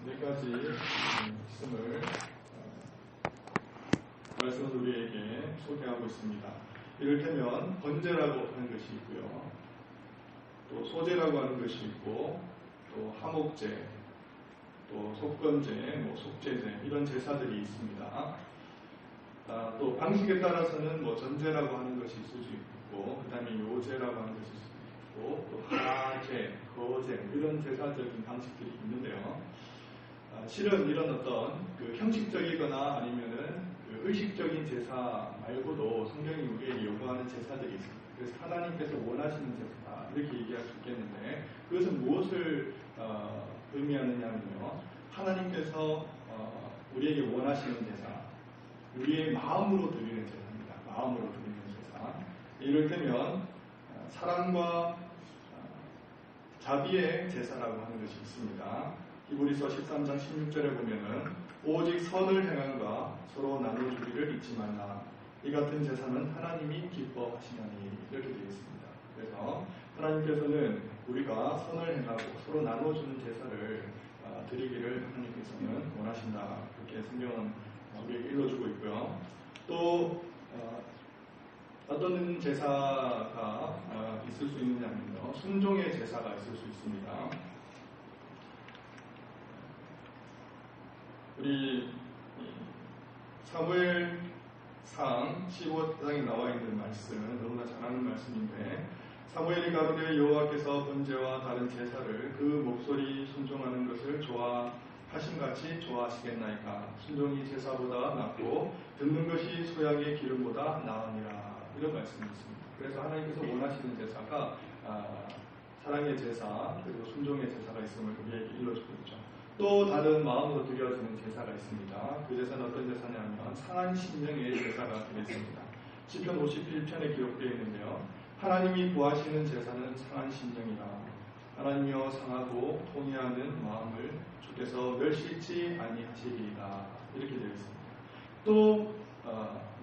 네 가지 말씀을 말씀을 우리에게 소개하고 있습니다. 이를테면 번제라고 하는 것이 있고요. 또 소제라고 하는 것이 있고, 또 하목제, 또 속건제, 속제제 이런 제사들이 있습니다. 또 방식에 따라서는 전제라고 하는 것이 있을 수 있고, 그 다음에 요제라고 하는 것이 있을 수 있고, 또 하제, 거제 이런 제사적인 방식들이 있는데요. 실은 이런 어떤 형식적이거나 아니면은 의식적인 제사 말고도 성경이 우리에게 요구하는 제사들이 있습니다. 그래서 하나님께서 원하시는 제사 이렇게 얘기할 수 있겠는데, 그것은 무엇을 의미하느냐면요, 하나님께서 우리에게 원하시는 제사, 우리의 마음으로 드리는 제사입니다. 마음으로 드리는 제사. 이를테면 사랑과 자비의 제사라고 하는 것이 있습니다. 히브리서 13장 16절에 보면은 오직 선을 행함과 서로 나눠주기를 잊지 말라. 이 같은 제사는 하나님이 기뻐하시나니 이렇게 되어 있습니다. 그래서 하나님께서는 우리가 선을 행하고 서로 나눠주는 제사를 드리기를 하나님께서는 원하신다. 그렇게 성경은 우리에게 일러주고 있고요. 또 어떤 제사가 있을 수 있느냐면요, 순종의 제사가 있을 수 있습니다. 우리 사무엘상 15장에 나와 있는 말씀은 너무나 잘 아는 말씀인데, 사무엘이 가로되 여호와께서 번제와 다른 제사를 그 목소리 순종하는 것을 좋아하심같이 좋아하시겠나이까. 순종이 제사보다 낫고 듣는 것이 소양의 기름보다 나으니라. 이런 말씀이 있습니다. 그래서 하나님께서 원하시는 제사가 사랑의 제사 그리고 순종의 제사가 있음을 우리에게 일러주고 있죠. 또 다른 마음으로 드려지는 제사가 있습니다. 그 제사는 어떤 제사냐면 상한 심령의 제사가 되겠습니다. 시편 51편에 기록되어 있는데요, 하나님이 구하시는 제사는 상한 심령이라. 하나님이여 상하고 통회하는 마음을 주께서 멸시치 아니하시리이다. 이렇게 되어 있습니다. 또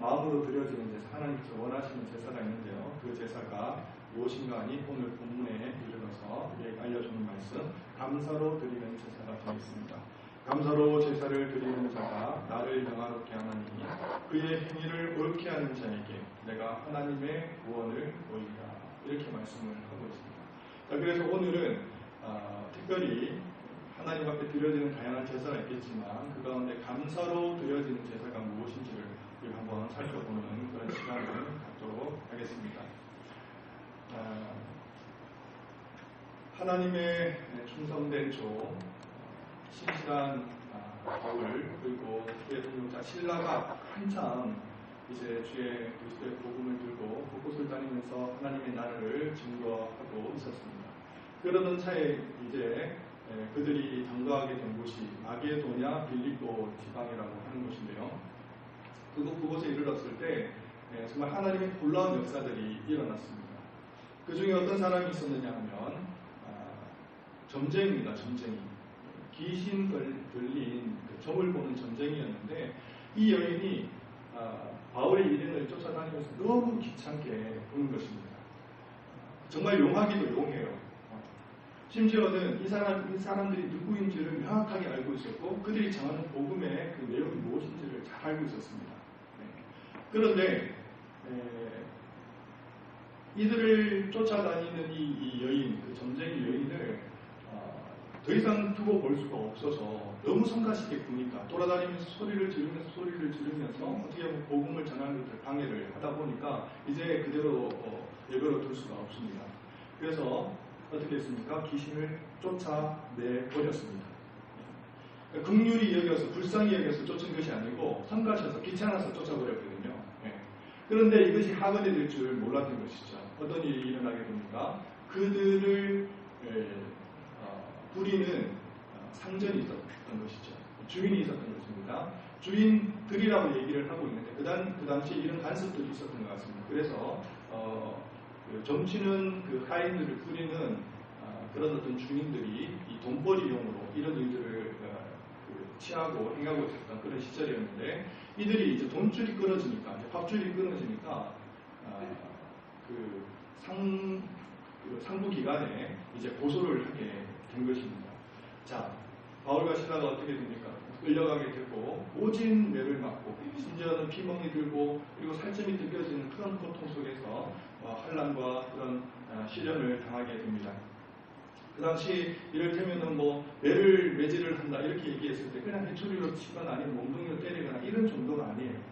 마음으로 드려지는 제사, 하나님께서 원하시는 제사가 있는데요, 그 제사가 무엇인가 하니 오늘 본문에 이르러서 우리에게 알려주는 말씀, 감사로 드리는 제사가 되겠습니다. 감사로 제사를 드리는 자가 나를 영화롭게 하나니 그의 행위를 옳게 하는 자에게 내가 하나님의 구원을 보이리라. 이렇게 말씀을 하고 있습니다. 그래서 오늘은 특별히 하나님 앞에 드려지는 다양한 제사가 있겠지만 그 가운데 감사로 드려지는 제사가 무엇인지를 우리 한번 살펴보는 그런 시간을 갖도록 하겠습니다. 하나님의 충성된 종, 신실한 바울, 그리고 그의 동료자 신라가 한참 이제 주의 그리스도의 복음을 들고 곳곳을 다니면서 하나님의 나라를 증거하고 있었습니다. 그러던 차에 이제 그들이 장거하게 된 곳이 마게도냐 빌립보 지방이라고 하는 곳인데요, 그곳에 이르렀을 때 정말 하나님의 놀라운 역사들이 일어났습니다. 그 중에 어떤 사람이 있었느냐 하면 점쟁이입니다. 점쟁이. 귀신 들린 점을 보는 점쟁이였는데, 이 여인이 바울의 일행을 쫓아다니면서 너무 귀찮게 보는 것입니다. 정말 용하기도 용해요. 심지어는 이 사람들이 누구인지를 명확하게 알고 있었고 그들이 전하는 복음의 그 내용이 무엇인지를 잘 알고 있었습니다. 그런데 이들을 쫓아다니는 이 여인, 그 점쟁이 여인을 더 이상 두고 볼 수가 없어서 너무 성가시게 구니까 돌아다니면서 소리를 지르면서 어떻게 보면 복음을 전하는 것을 방해를 하다 보니까 이제 그대로 내버려 둘 수가 없습니다. 그래서 어떻게 했습니까? 귀신을 쫓아내버렸습니다. 긍휼히 여겨서 불쌍히 여겨서 쫓은 것이 아니고 성가셔서 귀찮아서 쫓아버렸거든요. 그런데 이것이 하거나 될 줄 몰랐던 것이죠. 어떤 일이 일어나게 됩니까? 그들을 부리는 상전이 있었던 것이죠. 주인이 있었던 것입니다. 주인들이라고 얘기를 하고 있는데 그 당시에 이런 간섭들이 있었던 것 같습니다. 그래서 점치는 그 하인들을 부리는 그런 어떤 주인들이 이 돈벌이용으로 이런 일들을 취하고 행하고 있었던 그런 시절이었는데, 이들이 이제 돈줄이 끊어지니까, 이제 밥줄이 끊어지니까 상부 기관에 이제 고소를 하게 된 것입니다. 자, 바울과 시라가 어떻게 됩니까? 끌려가게 되고 모진 매를 맞고 심지어는 피멍이 들고 그리고 살점이 뜯겨지는 그런 고통 속에서 환난과 그런 시련을 당하게 됩니다. 그 당시 이를테면은 매를 매질을 한다 이렇게 얘기했을 때 그냥 해초리로 치거나 아니면 몽둥이로 때리거나 이런 정도가 아니에요.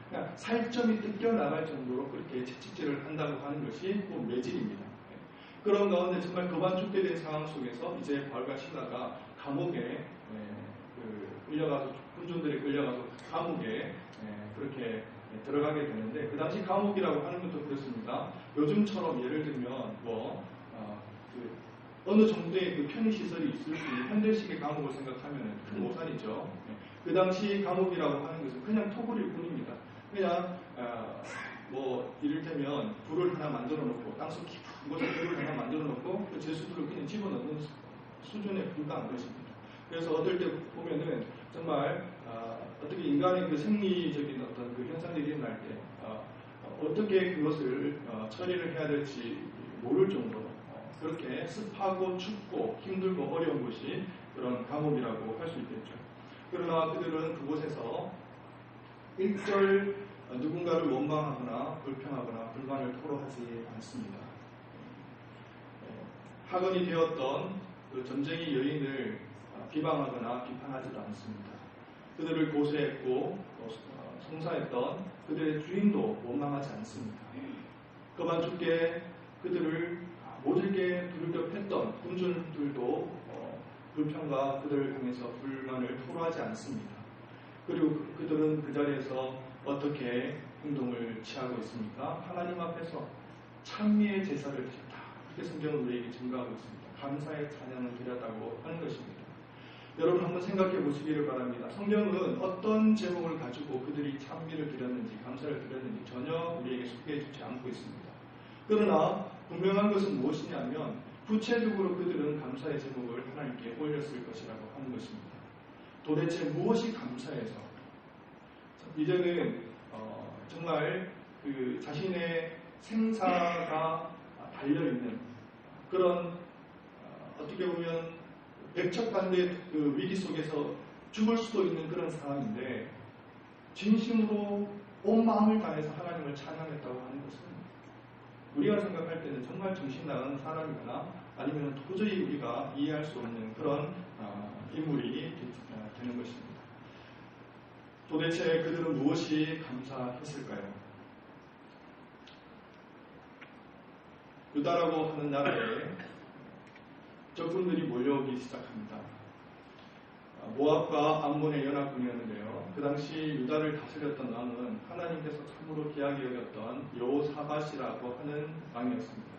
그냥 살점이 뜯겨 나갈 정도로 그렇게 채찍질을 한다고 하는 것이 매질입니다. 그런 가운데 정말 급반죽게 된 상황 속에서 이제 바울과 시라가 감옥에 끌려가서 군중들이 끌려가서 감옥에 그렇게 들어가게 되는데 그 당시 감옥이라고 하는 것도 그렇습니다. 요즘처럼 예를 들면 어느 정도의 그 편의시설이 있을 수 있는 현대식의 감옥을 생각하면 큰 오산이죠. 그 당시 감옥이라고 하는 것은 그냥 토굴일 뿐입니다. 그냥 이를테면 불을 하나 만들어 놓고 땅속 깊은 곳에 불을 하나 만들어 놓고 그 제수들을 그냥 집어넣는 수준에 불과한 것입니다. 그래서 어떨 때 보면은 정말 어떻게 인간의 그 생리적인 어떤 그 현상들이 일어날 때 어떻게 그것을 처리를 해야 될지 모를 정도로 그렇게 습하고 춥고 힘들고 어려운 곳이 그런 감옥이라고 할 수 있겠죠. 그러나 그들은 그곳에서 일절 누군가를 원망하거나 불평하거나 불만을 토로하지 않습니다. 학원이 되었던 그 전쟁의 여인을 비방하거나 비판하지도 않습니다. 그들을 고소했고 송사했던 그들의 주인도 원망하지 않습니다. 그반죽게 그들을 모질게 두들겨팼던 군중들도 불평과 그들을 향해서 불만을 토로하지 않습니다. 그리고 그들은 그 자리에서 어떻게 행동을 취하고 있습니까? 하나님 앞에서 찬미의 제사를 드렸다. 그렇게 성경은 우리에게 증거하고 있습니다. 감사의 찬양을 드렸다고 하는 것입니다. 여러분 한번 생각해 보시기를 바랍니다. 성경은 어떤 제목을 가지고 그들이 찬미를 드렸는지 감사를 드렸는지 전혀 우리에게 소개해 주지 않고 있습니다. 그러나 분명한 것은 무엇이냐면 구체적으로 그들은 감사의 제목을 하나님께 올렸을 것이라고 하는 것입니다. 도대체 무엇이 감사해서 이제는 정말 그 자신의 생사가 달려있는 그런 어떻게 보면 백척간의 그 위기 속에서 죽을 수도 있는 그런 상황인데 진심으로 온 마음을 다해서 하나님을 찬양했다고 하는 것은 우리가 생각할 때는 정말 정신 나간 사람이거나 아니면 도저히 우리가 이해할 수 없는 그런 인물이 되는 것입니다. 도대체 그들은 무엇이 감사했을까요? 유다라고 하는 나라에 적군들이 몰려오기 시작합니다. 모압과 암몬의 연합군이었는데요. 그 당시 유다를 다스렸던 왕은 하나님께서 참으로 귀하게 여겼던 여호사밧이라고 하는 왕이었습니다.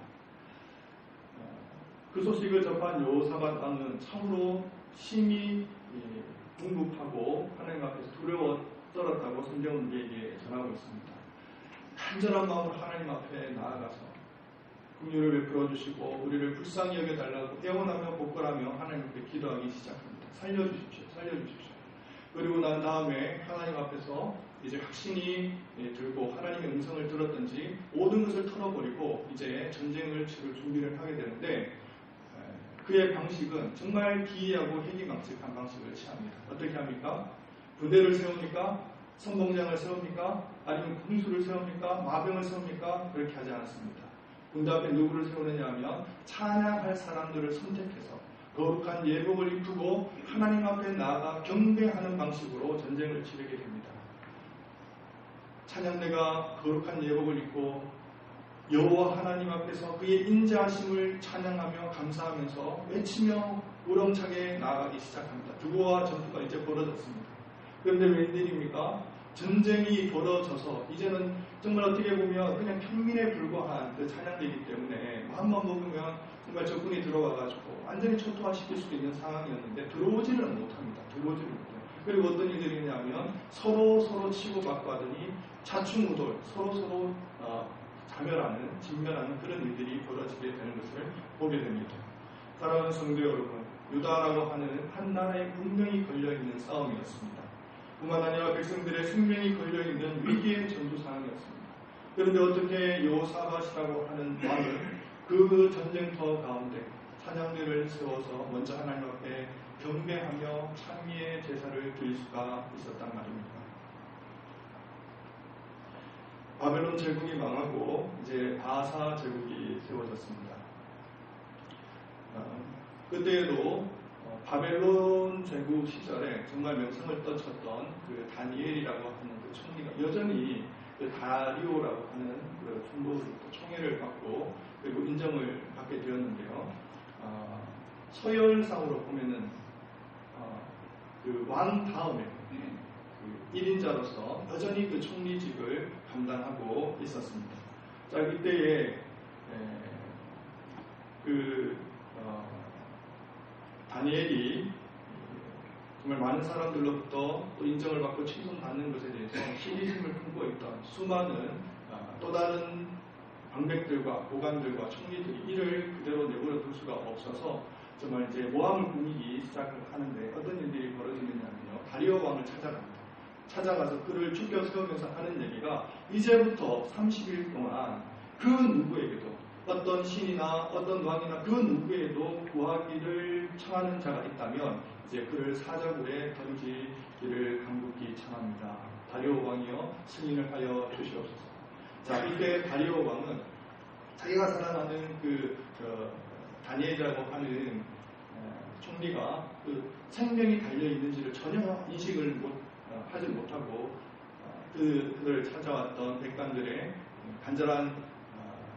그 소식을 접한 여호사밧 왕은 참으로 심히 궁급하고 하나님 앞에서 두려워 떨었다고 성경은 우리에게 전하고 있습니다. 간절한 마음으로 하나님 앞에 나아가서 긍휼을 베풀어 주시고 우리를 불쌍히 여겨달라고 애원하며 복걸하며 하나님께 기도하기 시작합니다. 살려주십시오. 살려주십시오. 그리고 난 다음에 하나님 앞에서 이제 확신이 들고 하나님의 음성을 들었던지 모든 것을 털어버리고 이제 전쟁을 치를 준비를 하게 되는데 그의 방식은 정말 기이하고 해기망측한 방식을 취합니다. 어떻게 합니까? 부대를 세웁니까? 선봉장을 세웁니까? 아니면 군수를 세웁니까? 마병을 세웁니까? 그렇게 하지 않았습니다. 군대 앞에 누구를 세우느냐 하면 찬양할 사람들을 선택해서 거룩한 예복을 입히고 하나님 앞에 나아가 경배하는 방식으로 전쟁을 치르게 됩니다. 찬양대가 거룩한 예복을 입고 여호와 하나님 앞에서 그의 인자하심을 찬양하며 감사하면서 외치며 우렁차게 나아가기 시작합니다. 두고와 전투가 이제 벌어졌습니다. 그런데 웬일입니까? 전쟁이 벌어져서 이제는 정말 어떻게 보면 그냥 평민에 불과한 그 찬양대이기 때문에 마음만 먹으면 정말 적군이 들어와가지고 완전히 초토화시킬 수도 있는 상황이었는데 들어오지를 못합니다. 들어오지를 못해요. 그리고 어떤 일들이 있냐면 서로 치고받고 하더니 자충우돌 서로 자멸하는 진멸하는 그런 일들이 벌어지게 되는 것을 보게 됩니다. 사랑하는 성도 여러분, 유다라고 하는 한 나라에 분명히 걸려있는 싸움이었습니다. 뿐만 아니라 백성들의 생명이 걸려있는 위기의 전투 상황이었습니다. 그런데 어떻게 여호사밧이라고 하는 왕은 그 전쟁터 가운데 찬양대를 세워서 먼저 하나님 앞에 경배하며 찬미의 제사를 드릴 수가 있었단 말입니다. 바벨론 제국이 망하고 이제 바사 제국이 세워졌습니다. 그때에도 바벨론 제국 시절에 정말 명성을 떨쳤던 그 다니엘이라고 하는 그 총리가 여전히 그 다리오라고 하는 그 총애를 받고 그리고 인정을 받게 되었는데요. 서열상으로 보면은 그 왕 다음에 그 1인자로서 여전히 그 총리직을 감당하고 있었습니다. 자, 이때에 다니엘이 정말 많은 사람들로부터 또 인정을 받고 칭송받는 것에 대해서 신의심을 품고 있던 수많은 또 다른 방백들과 고관들과 총리들이 이를 그대로 내버려 둘 수가 없어서 정말 이제 모함을 꾸미기 시작을 하는데 어떤 일들이 벌어지느냐면요. 다리오 왕을 찾아갑니다. 찾아가서 그를 죽여 세우면서 하는 얘기가 이제부터 30일 동안 그 누구에게도 어떤 신이나 어떤 왕이나 그 누구에도 구하기를 청하는 자가 있다면 이제 그를 사자굴에 던지기를 간곡히 청합니다. 다리오 왕이여 승인을 하여 주시옵소서. 자, 이때 다리오 왕은 자기가 살아나는 다니엘이라고 하는 총리가 그 생명이 달려 있는지를 전혀 인식을 하지 못하고 그들을 찾아왔던 백관들의 간절한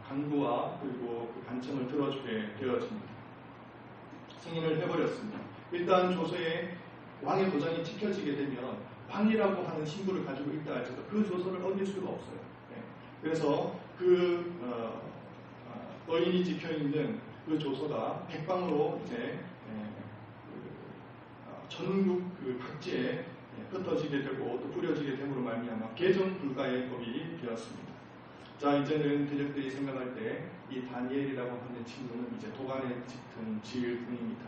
간구와 그리고 그 간청을 들어주게 되어집니다. 승인을 해버렸습니다. 일단 조서에 왕의 도장이 찍혀지게 되면 왕이라고 하는 신분을 가지고 있다 할지라도 그 조서를 어길 수가 없어요. 그래서 어인이 찍혀있는 그 조서가 백방으로 이제 전국 그 각지에 흩어지게 되고 또 뿌려지게 됨으로 말미암아 개정 불가의 법이 되었습니다. 자, 이제는 대적들이 생각할 때 이 다니엘이라고 하는 친구는 이제 도간에 짙은 지일뿐입니다.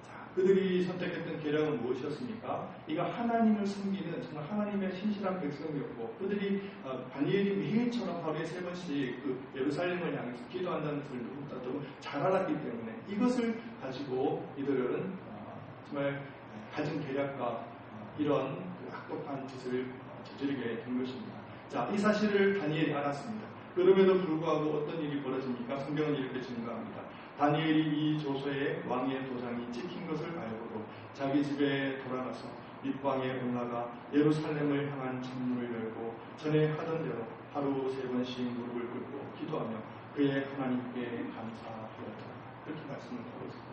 자, 그들이 선택했던 계략은 무엇이었습니까? 이가 하나님을 섬기는 정말 하나님의 신실한 백성이었고 그들이 다니엘이 매일처럼 하루에 3번씩 그 예루살렘을 향해서 기도한다는 것을 너무 잘 알았기 때문에 이것을 가지고 이들은 정말 가진 계략과 이런 그 악독한 짓을 저지르게 된 것입니다. 자, 이 사실을 다니엘이 알았습니다. 그럼에도 불구하고 어떤 일이 벌어집니까? 성경은 이렇게 증거합니다. 다니엘이 이 조서에 왕의 도장이 찍힌 것을 알고도 자기 집에 돌아가서 밑방에 올라가 예루살렘을 향한 창문을 열고 전에 하던 대로 하루 3번씩 무릎을 꿇고 기도하며 그의 하나님께 감사하였다. 그렇게 말씀을 하고 있습니다.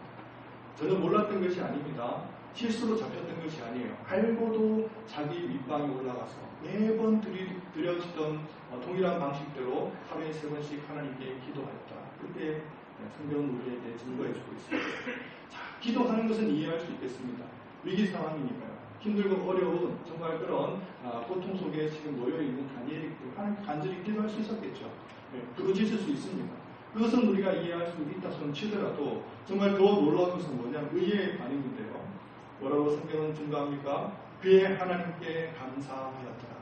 저는 몰랐던 것이 아닙니다. 실수로 잡혔던 것이 아니에요. 알고도 자기 밑방에 올라가서 매번 드려지던 동일한 방식대로 하루에 3번씩 하나님께 기도하였다. 그때 성경은 우리에게 증거해주고 있습니다. 자, 기도하는 것은 이해할 수 있겠습니다. 위기 상황이니까요. 힘들고 어려운 정말 그런 고통 속에 지금 놓여있는 다니엘이 하나님 간절히 기도할 수 있었겠죠. 부르짖을 수 있습니다. 그것은 우리가 이해할 수 있다 손 치더라도 정말 더 놀라운 것은 뭐냐면 의의 반응인데요. 뭐라고 성경은 증거합니까? 그의 하나님께 감사하였더라.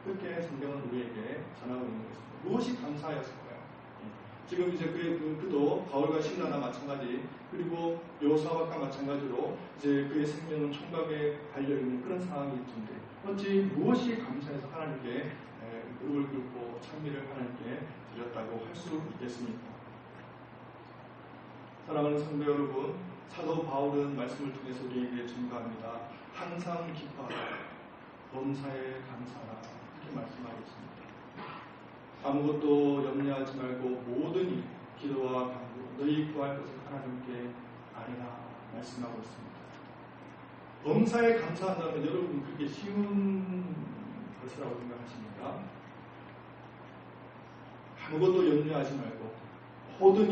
그렇게 성경은 우리에게 전하고 있는 것입니다. 무엇이 감사하였을까요? 지금 이제 그도 바울과 실라나 마찬가지 그리고 여호사밧과 마찬가지로 이제 그의 생명은 총각에 달려있는 그런 상황이 있는데 어찌 무엇이 감사해서 하나님께 무릎을 꿇고 찬미를 하나님께 드렸다고 할 수 있겠습니까? 사랑하는 성도 여러분, 사도 바울은 말씀을 통해서 우리에게 증거합니다. 항상 기뻐하라, 범사에 감사하라 이렇게 말씀하고 있습니다. 아무것도 염려하지 말고 모든 일, 기도와 간구, 너희 구할 것을 하나님께 아뢰라 말씀하고 있습니다. 범사에 감사한다면 여러분 그게 쉬운 것이라고 생각하십니까? 아무것도 염려하지 말고 모든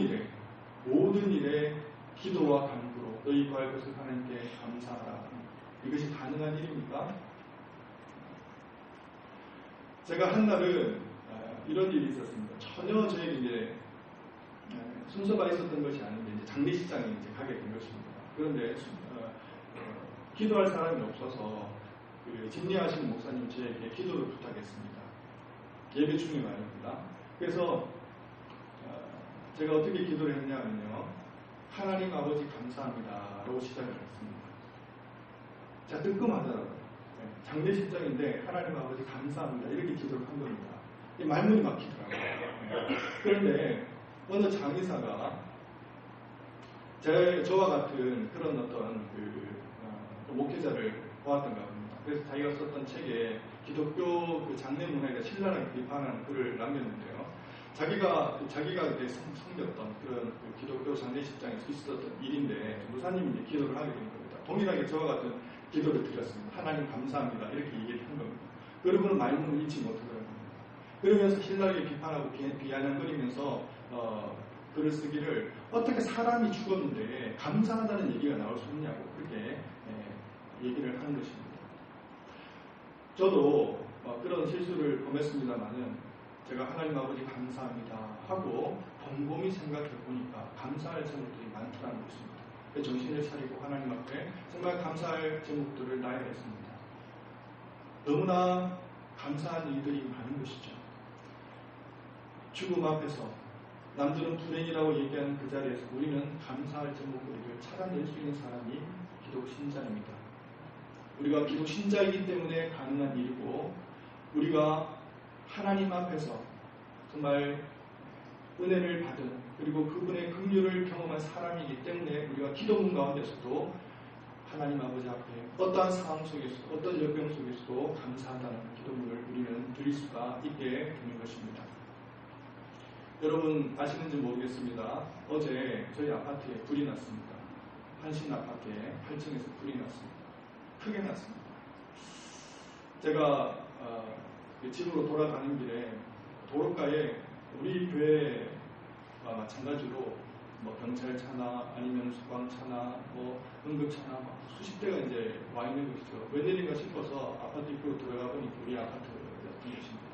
일에 기도와 간구로 너희 구할 것을 하나님께 감사하라. 이것이 가능한 일입니까? 제가 한 날은 이런 일이 있었습니다. 전혀 저에게 이제 순서가 있었던 것이 아닌데 이제 장례식장에 이제 가게 된 것입니다. 그런데 기도할 사람이 없어서 그 집례하시는 목사님 저에게 기도를 부탁했습니다. 예배 중에 말입니다. 그래서 제가 어떻게 기도를 했냐면요. 하나님 아버지 감사합니다라고 시작을 했습니다. 자, 뜨끔하더라고요. 장례식장인데 하나님 아버지 감사합니다 이렇게 기도를 한 겁니다. 말문이 막히더라고요. 그런데 어느 장의사가 저와 같은 그런 어떤 목회자를 보았던가 합니다. 그래서 자기가 썼던 책에 기독교 그 장례 문화에 신랄하게 비판하는 글을 남겼는데요. 자기가 그때 섬겼던 그런 기독교 장례식장에서 있었던 일인데 무사님이 이제 기도를 하게 된 겁니다. 동일하게 저와 같은 기도를 드렸습니다. 하나님 감사합니다 이렇게 얘기를 한 겁니다. 여러분은 말문을 잃지 못하더라고요. 그러면서 신랄하게 비판하고 비아냥거리면서 글을 쓰기를 어떻게 사람이 죽었는데 감사하다는 얘기가 나올 수 있냐고 그렇게 얘기를 하는 것입니다. 저도 그런 실수를 범했습니다만은 제가 하나님 아버지 감사합니다 하고 곰곰이 생각해 보니까 감사할 제목들이 많더라는 것입니다. 정신을 차리고 하나님 앞에 정말 감사할 제목들을 나열했습니다. 너무나 감사한 일들이 많은 것이죠. 죽음 앞에서 남들은 불행이라고 얘기하는 그 자리에서 우리는 감사할 제목들을 찾아낼 수 있는 사람이 기독 신자입니다. 우리가 기독 신자이기 때문에 가능한 일이고 우리가 하나님 앞에서 정말 은혜를 받은 그리고 그분의 긍휼을 경험한 사람이기 때문에 우리가 기도문 가운데서도 하나님 아버지 앞에 어떠한 상황 속에서도 어떤 역경 속에서도 감사하다는 기도문을 우리는 드릴 수가 있게 되는 것입니다. 여러분 아시는지 모르겠습니다. 어제 저희 아파트에 불이 났습니다. 한신 아파트에 8층에서 불이 났습니다. 크게 났습니다. 제가 집으로 돌아가는 길에 도로가에 우리 교회와 마찬가지로 경찰차나 아니면 소방차나 응급차나 수십 대가 이제 와 있는 것이죠. 웬일인가 싶어서 아파트 입구로 들어가 보니 우리 아파트였던 것입니다.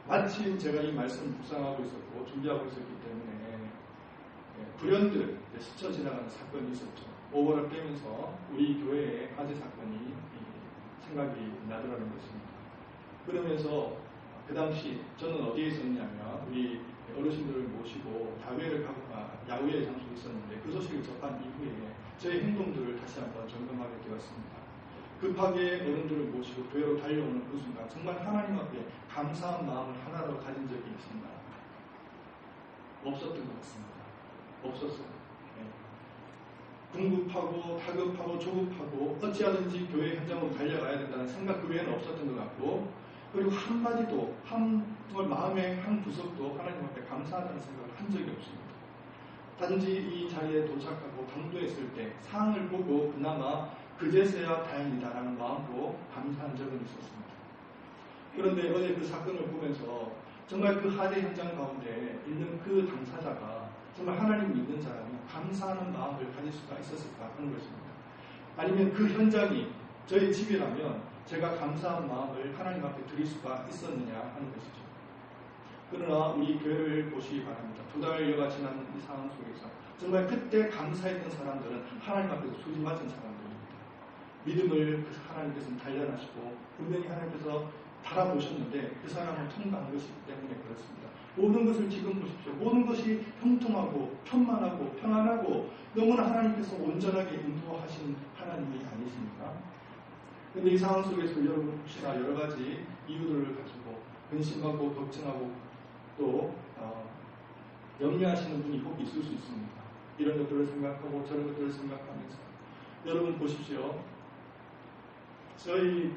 마침 제가 이 말씀을 묵상하고 있었고 준비하고 있었기 때문에 불현듯 스쳐 지나가는 사건이 있었죠. 오버를 깨면서 우리 교회의 화재 사건이 생각이 나더라는 것입니다. 그러면서 그 당시 저는 어디에 있었냐면 우리 어르신들을 모시고 야외의 장소에 있었는데 그 소식을 접한 이후에 저의 행동들을 다시 한번 점검하게 되었습니다. 급하게 어른들을 모시고 교회로 달려오는 그 순간 정말 하나님 앞에 감사한 마음을 하나로 가진 적이 있습니다. 없었던 것 같습니다. 없었어요. 궁급하고 다급하고 조급하고 어찌하든지 교회 현장으로 달려가야 된다는 생각 그 외에는 없었던 것 같고 그리고 한마디도 정말 마음의 한 구석도 하나님 앞에 감사하다는 생각을 한 적이 없습니다. 단지 이 자리에 도착하고 당도했을 때 상황을 보고 그나마 그제서야 다행이다라는 마음으로 감사한 적은 있었습니다. 그런데 어제 그 사건을 보면서 정말 그 화재 현장 가운데 있는 그 당사자가 정말 하나님 믿는 자라면 감사하는 마음을 가질 수가 있었을까 하는 것입니다. 아니면 그 현장이 저희 집이라면 제가 감사한 마음을 하나님 앞에 드릴 수가 있었느냐 하는 것이죠. 그러나 우리 교회를 보시기 바랍니다. 2달여가 지난 이 상황 속에서 정말 그때 감사했던 사람들은 하나님 앞에서 수지 맞은 사람들입니다. 믿음을 하나님께서는 단련하시고 분명히 하나님께서 바라보셨는데 그 사람을 통과한 것이기 때문에 그렇습니다. 모든 것을 지금 보십시오. 모든 것이 형통하고 편만하고 평안하고 너무나 하나님께서 온전하게 인도하신 하나님이 아니십니까? 그런데 이 상황 속에서 여러분 혹시나 여러 가지 이유들을 가지고 근심하고 걱정하고 또 염려하시는 분이 혹 있을 수 있습니다. 이런 것들을 생각하고 저런 것들을 생각하면서 여러분 보십시오. 저희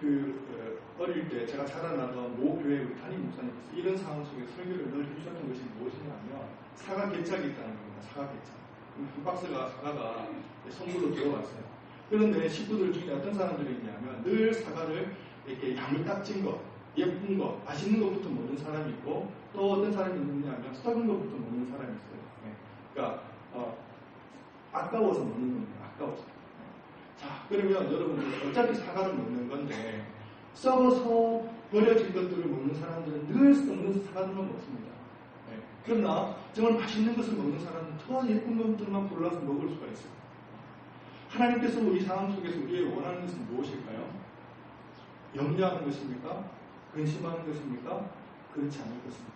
어릴 때 제가 자라나던 모 교회 우리 담임 목사님께서 이런 상황 속에 설교를 늘 해주셨던 것이 무엇이냐면 사과 개짝이 있다는 겁니다. 사과 개짝. 한 박스가 사과가 선물로 들어왔어요. 그런데 식구들 중에 어떤 사람들이 있냐면 늘 사과를 이렇게 야물딱진 거, 예쁜 거, 맛있는 것부터 먹는 사람이 있고 또 어떤 사람이 있느냐면 썩은 것부터 먹는 사람이 있어요. 그러니까 아까워서 먹는 겁니다. 아까워서. 자, 그러면 여러분들 어차피 사과를 먹는 건데 썩어서 버려진 것들을 먹는 사람들은 늘 썩는 사과들만 먹습니다. 그러나 정말 맛있는 것을 먹는 사람은 더 예쁜 것들만 골라서 먹을 수가 있어요. 하나님께서 이 상황 속에서 우리의 원하는 것은 무엇일까요? 염려하는 것입니까? 근심하는 것입니까? 그렇지 않을 것입니다.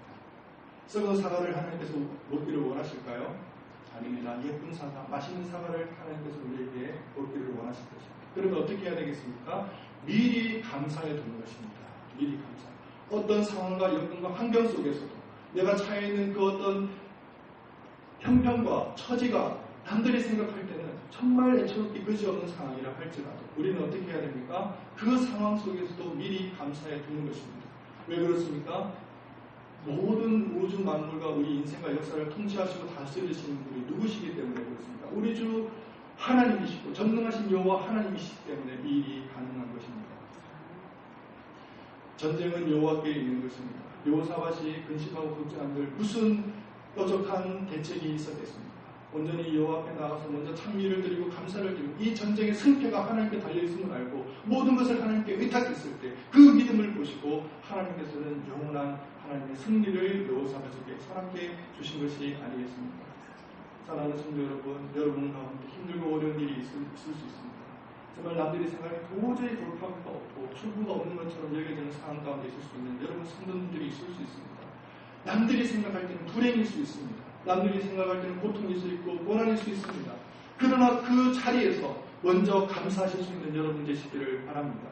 썩은 사과를 하나님께서 먹기를 원하실까요? 아닙니다. 예쁜 사과, 맛있는 사과를 하나님께서 우리에게 먹기를 원하실 것입니다. 그러면 어떻게 해야 되겠습니까? 미리 감사해 두는 것입니다. 미리 감사. 어떤 상황과 여건과 환경 속에서도 내가 처해 있는 그 어떤 형편과 처지가 남들이 생각할 때는 정말 애처롭게 그지없는 상황이라 할지라도 우리는 어떻게 해야 됩니까? 그 상황 속에서도 미리 감사해 두는 것입니다. 왜 그렇습니까? 모든 우주 만물과 우리 인생과 역사를 통치하시고 다스리시는 분이 누구시기 때문에 그렇습니까? 우리 주 하나님이시고 전능하신 여호와 하나님이시기 때문에 이 일이 가능한 것입니다. 전쟁은 여호와께 있는 것입니다. 여호사밧이 근심하고 걱정한들 무슨 뾰족한 대책이 있었겠습니까? 온전히 여호와 앞에 나가서 먼저 찬미를 드리고 감사를 드리고 이 전쟁의 승패가 하나님께 달려있음을 알고 모든 것을 하나님께 의탁했을 때 그 믿음을 보시고 하나님께서는 영원한 하나님의 승리를 여호사밧에게 사람께 주신 것이 아니겠습니까? 사랑하는 성도 여러분, 여러분 가운데 힘들고 어려운 일이 있을 수 있습니다. 정말 남들이 생각해 도저히 돌파구가 없고 출구가 없는 것처럼 여겨지는 상황 가운데 있을 수 있는 여러분 성도님들이 있을 수 있습니다. 남들이 생각할 때는 불행일 수 있습니다. 남들이 생각할 때는 고통일 수 있고 고난일 수 있습니다. 그러나 그 자리에서 먼저 감사하실 수 있는 여러분 되시기를 바랍니다.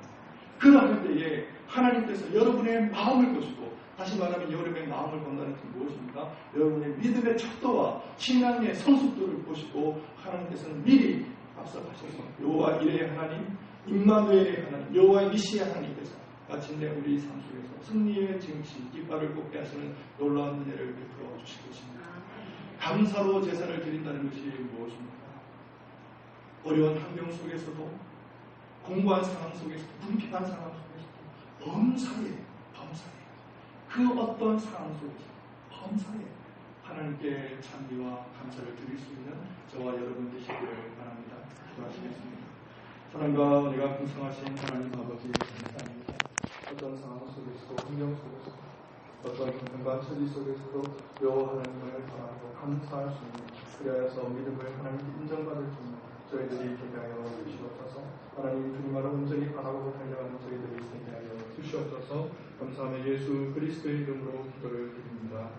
그러할 때에 하나님께서 여러분의 마음을 보시고 다시 말하면 여러분의 마음을 본다는 것은 무엇입니까? 여러분의 믿음의 척도와 신앙의 성숙도를 보시고 하나님께서는 미리 앞서가셔서 여호와 이레의 하나님, 임마누엘의 하나님, 여호와 니시의 하나님께서 마침내 우리 삶 속에서 승리의 증시, 깃발을 꽂게 하시는 놀라운 은혜를 베풀어 주실 것입니다. 감사로 제사를 드린다는 것이 무엇입니까? 어려운 환경 속에서도 공고한 상황 속에서도 궁핍한 상황 속에서도 범사에 그 어떤 상황 속에서 범사에 하나님께 찬미와 감사를 드릴 수 있는 저와 여러분 되시기를 바랍니다. 기도하시겠습니다. 사랑과 은혜가 풍성하신 하나님 아버지 감사합니다. 어떤 상황 속에서도 환경 속에서도 어떤 형편과 처지 속에서도 여호와 하나님을 바라고 감사할 수 있는 그래서 믿음을 하나님께 인정받을 수 있는 저희들이 되게 하여 주시옵소서. 하나님 주님을 온전히 바라보고 달려가는 저희들이 되게 하여 주시옵소서. 감사하며 예수 그리스도의 이름으로 기도를 드립니다.